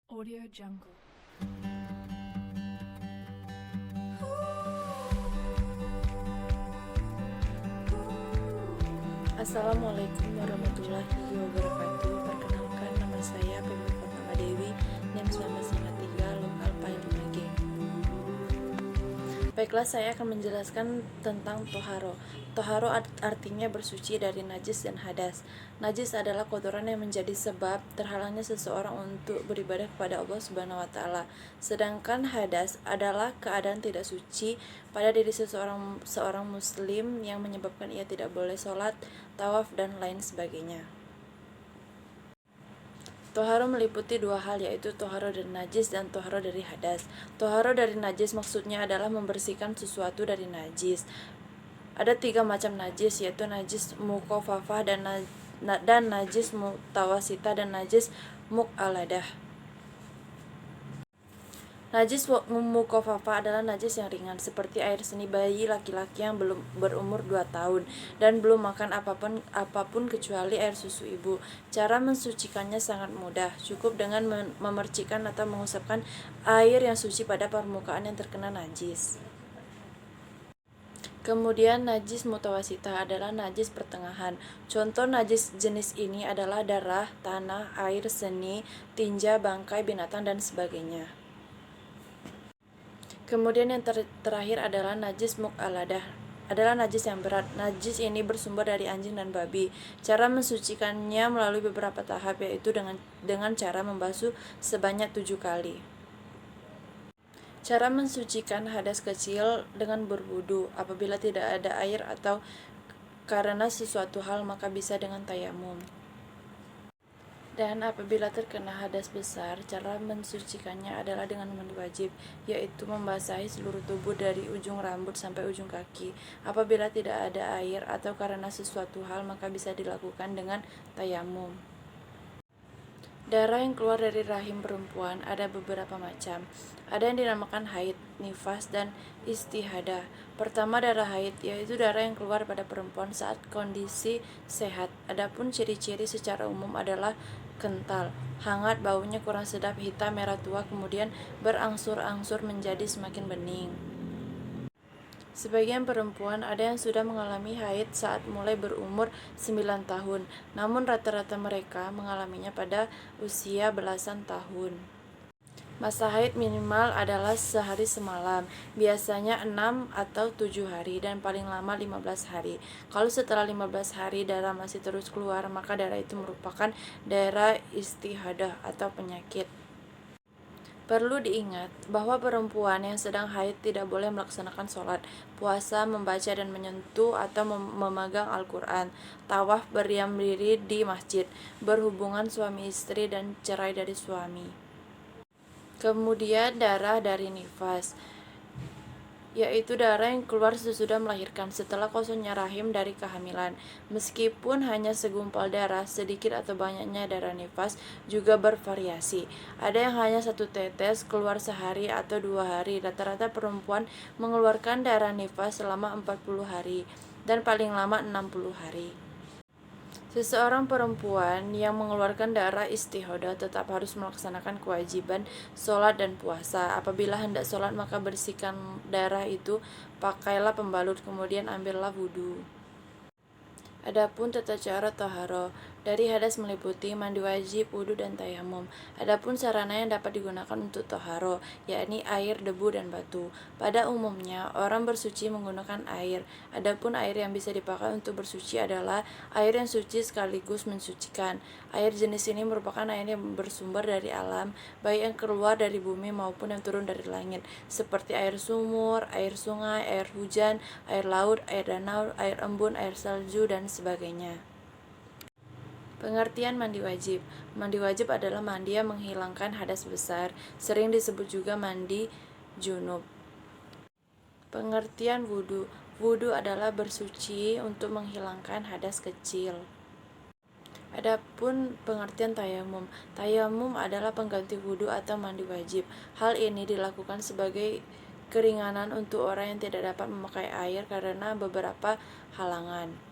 Audio Jungle. Assalamualaikum warahmatullahi wabarakatuh. Perkenalkan, nama saya Febri Purnama Dewi, NIM 1993, lokal P5G. Baiklah, saya akan menjelaskan tentang toharo. Toharo artinya bersuci dari najis dan hadas. Najis adalah kotoran yang menjadi sebab terhalangnya seseorang untuk beribadah kepada Allah Subhanahu wa Ta'ala. Sedangkan hadas adalah keadaan tidak suci pada diri seorang muslim yang menyebabkan ia tidak boleh sholat, tawaf, dan lain sebagainya. Toharo meliputi dua hal, yaitu toharo dari najis dan toharo dari hadas. Toharo dari najis maksudnya adalah membersihkan sesuatu dari najis. Ada 3 macam najis, yaitu najis mukhafafah dan najis mutawasita dan najis mukhaladah. Najis mukhafafah adalah najis yang ringan, seperti air seni bayi laki-laki yang belum berumur 2 tahun dan belum makan apapun kecuali air susu ibu. Cara mensucikannya sangat mudah, cukup dengan memercikkan atau mengusapkan air yang suci pada permukaan yang terkena najis. Kemudian najis mutawasita adalah najis pertengahan. Contoh najis jenis ini adalah darah, tanah, air seni, tinja, bangkai binatang, dan sebagainya. Kemudian yang terakhir adalah najis mukhaladah, adalah najis yang berat. Najis ini bersumber dari anjing dan babi. Cara mensucikannya melalui beberapa tahap, yaitu dengan cara membasuh sebanyak 7 kali. Cara mensucikan hadas kecil dengan berwudu. Apabila tidak ada air atau karena sesuatu hal, maka bisa dengan tayamum. Dan apabila terkena hadas besar, cara mensucikannya adalah dengan mandi wajib, yaitu membasahi seluruh tubuh dari ujung rambut sampai ujung kaki. Apabila tidak ada air atau karena sesuatu hal, maka bisa dilakukan dengan tayamum. Darah yang keluar dari rahim perempuan ada beberapa macam. Ada yang dinamakan haid, nifas, dan istihadah. Pertama, darah haid, yaitu darah yang keluar pada perempuan saat kondisi sehat. Adapun ciri-ciri secara umum adalah kental, hangat, baunya kurang sedap, hitam, merah tua, kemudian berangsur-angsur menjadi semakin bening. Sebagian perempuan ada yang sudah mengalami haid saat mulai berumur 9 tahun, namun rata-rata mereka mengalaminya pada usia belasan tahun. Masa haid minimal adalah sehari semalam, biasanya 6 atau 7 hari, dan paling lama 15 hari. Kalau setelah 15 hari darah masih terus keluar, maka darah itu merupakan darah istihadah atau penyakit. Perlu diingat bahwa perempuan yang sedang haid tidak boleh melaksanakan sholat, puasa, membaca dan menyentuh atau memegang Al-Quran, tawaf, berdiam diri di masjid, berhubungan suami istri, dan cerai dari suami. Kemudian darah dari nifas, yaitu darah yang keluar sesudah melahirkan setelah kosongnya rahim dari kehamilan. Meskipun hanya segumpal darah, sedikit atau banyaknya darah nifas juga bervariasi. Ada yang hanya 1 tetes keluar sehari atau 2 hari. Rata-rata perempuan mengeluarkan darah nifas selama 40 hari dan paling lama 60 hari. Seseorang perempuan yang mengeluarkan darah istihadah tetap harus melaksanakan kewajiban sholat dan puasa. Apabila hendak sholat, maka bersihkan darah itu, pakailah pembalut, kemudian ambillah wudhu. Adapun tata cara toharo dari hadas meliputi mandi wajib, wudhu, dan tayamum. Adapun sarana yang dapat digunakan untuk toharo, yakni air, debu, dan batu. Pada umumnya, orang bersuci menggunakan air. Adapun air yang bisa dipakai untuk bersuci adalah air yang suci sekaligus mensucikan. Air jenis ini merupakan air yang bersumber dari alam, baik yang keluar dari bumi maupun yang turun dari langit, seperti air sumur, air sungai, air hujan, air laut, air danau, air embun, air salju, dan sebagainya. Pengertian mandi wajib. Mandi wajib adalah mandi yang menghilangkan hadas besar, sering disebut juga mandi junub. Pengertian wudhu. Wudhu adalah bersuci untuk menghilangkan hadas kecil. Adapun pengertian tayamum. Tayamum adalah pengganti wudhu atau mandi wajib. Hal ini dilakukan sebagai keringanan untuk orang yang tidak dapat memakai air karena beberapa halangan.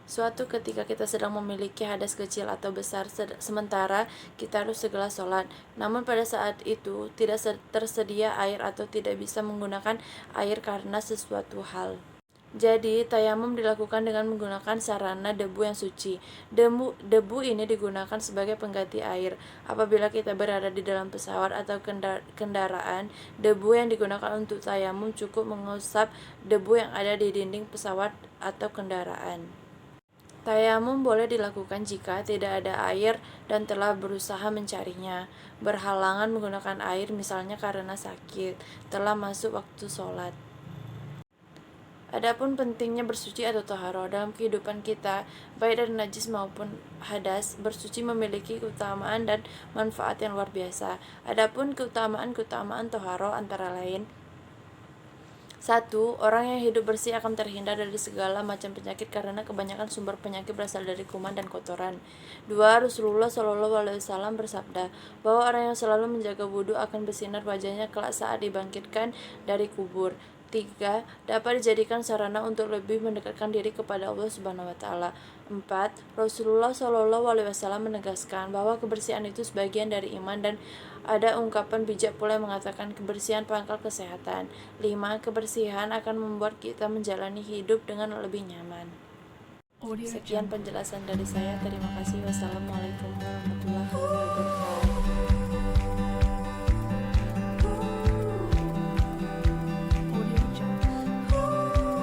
Suatu ketika kita sedang memiliki hadas kecil atau besar, sementara kita harus segera sholat. Namun pada saat itu tidak tersedia air atau tidak bisa menggunakan air karena sesuatu hal. Jadi, tayamum dilakukan dengan menggunakan sarana debu yang suci. Debu ini digunakan sebagai pengganti air. Apabila kita berada di dalam pesawat atau kendaraan, debu yang digunakan untuk tayamum cukup mengusap debu yang ada di dinding pesawat atau kendaraan. Tayamum boleh dilakukan jika tidak ada air dan telah berusaha mencarinya, berhalangan menggunakan air misalnya karena sakit, telah masuk waktu sholat. Adapun pentingnya bersuci atau toharo dalam kehidupan kita, baik dari najis maupun hadas, bersuci memiliki keutamaan dan manfaat yang luar biasa. Adapun keutamaan toharo antara lain: 1. Orang yang hidup bersih akan terhindar dari segala macam penyakit karena kebanyakan sumber penyakit berasal dari kuman dan kotoran. 2. Rasulullah SAW bersabda bahwa orang yang selalu menjaga wudhu akan bersinar wajahnya kelak saat dibangkitkan dari kubur. 3. Dapat dijadikan sarana untuk lebih mendekatkan diri kepada Allah Subhanahu wa taala. 4. Rasulullah SAW menegaskan bahwa kebersihan itu sebagian dari iman, dan ada ungkapan bijak pula yang mengatakan kebersihan pangkal kesehatan. 5. Kebersihan akan membuat kita menjalani hidup dengan lebih nyaman. Sekian penjelasan dari saya. Terima kasih. Wassalamualaikum.